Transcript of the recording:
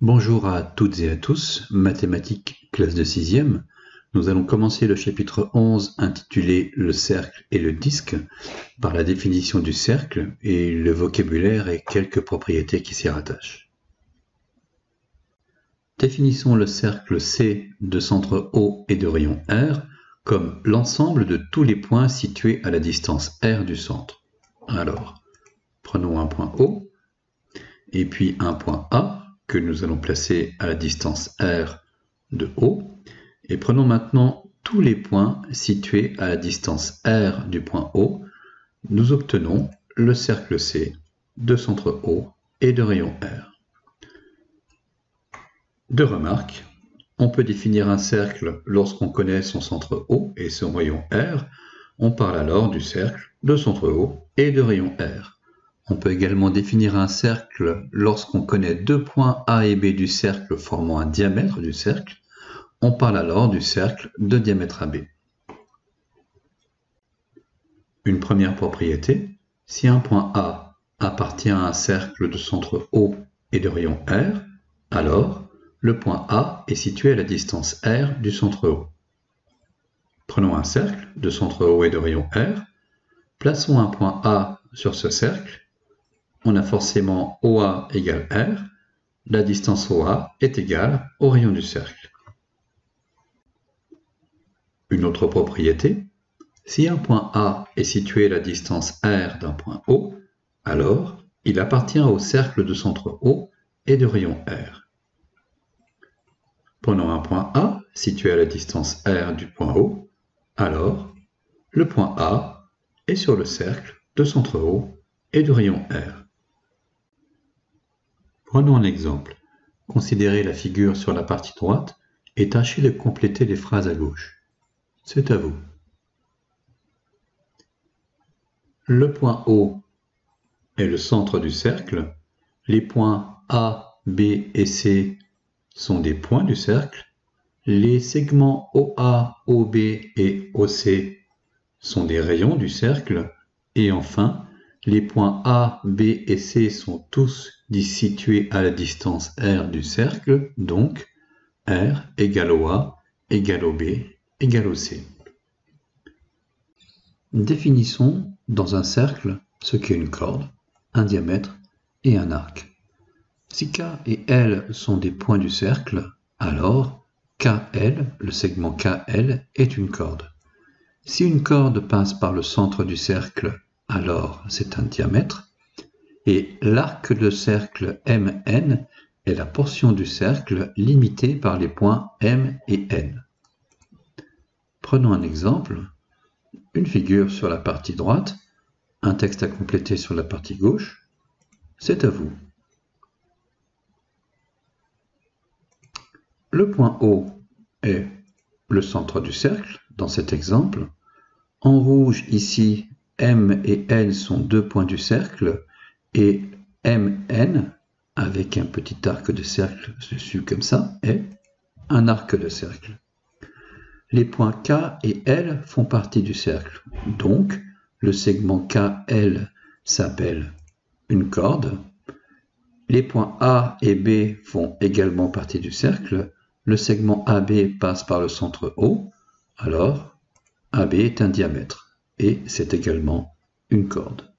Bonjour à toutes et à tous, mathématiques classe de 6e. Nous allons commencer le chapitre 11 intitulé Le cercle et le disque par la définition du cercle et le vocabulaire et quelques propriétés qui s'y rattachent. Définissons le cercle C de centre O et de rayon R comme l'ensemble de tous les points situés à la distance R du centre. Alors, prenons un point O et puis un point A que nous allons placer à la distance R de O. Et prenons maintenant tous les points situés à la distance R du point O. Nous obtenons le cercle C de centre O et de rayon R. Deux remarques. On peut définir un cercle lorsqu'on connaît son centre O et son rayon R. On parle alors du cercle de centre O et de rayon R. On peut également définir un cercle lorsqu'on connaît deux points A et B du cercle formant un diamètre du cercle. On parle alors du cercle de diamètre AB. Une première propriété, si un point A appartient à un cercle de centre O et de rayon R, alors le point A est situé à la distance R du centre O. Prenons un cercle de centre O et de rayon R, plaçons un point A sur ce cercle. On a forcément OA égale R, la distance OA est égale au rayon du cercle. Une autre propriété, si un point A est situé à la distance R d'un point O, alors il appartient au cercle de centre O et de rayon R. Prenons un point A situé à la distance R du point O, alors le point A est sur le cercle de centre O et de rayon R. Prenons un exemple. Considérez la figure sur la partie droite et tâchez de compléter les phrases à gauche. C'est à vous. Le point O est le centre du cercle. Les points A, B et C sont des points du cercle. Les segments OA, OB et OC sont des rayons du cercle. Et enfin, les points A, B et C sont tous situés à la distance R du cercle, donc R égale OA égale OB égale OC. Définissons dans un cercle ce qu'est une corde, un diamètre et un arc. Si K et L sont des points du cercle, alors KL, le segment KL, est une corde. Si une corde passe par le centre du cercle, alors c'est un diamètre, et l'arc de cercle MN est la portion du cercle limitée par les points M et N. Prenons un exemple, une figure sur la partie droite, un texte à compléter sur la partie gauche. C'est à vous. Le point O est le centre du cercle dans cet exemple. En rouge ici, M et N sont deux points du cercle et MN, avec un petit arc de cercle dessus comme ça, est un arc de cercle. Les points K et L font partie du cercle, donc le segment KL s'appelle une corde. Les points A et B font également partie du cercle. Le segment AB passe par le centre O, alors AB est un diamètre et c'est également une corde.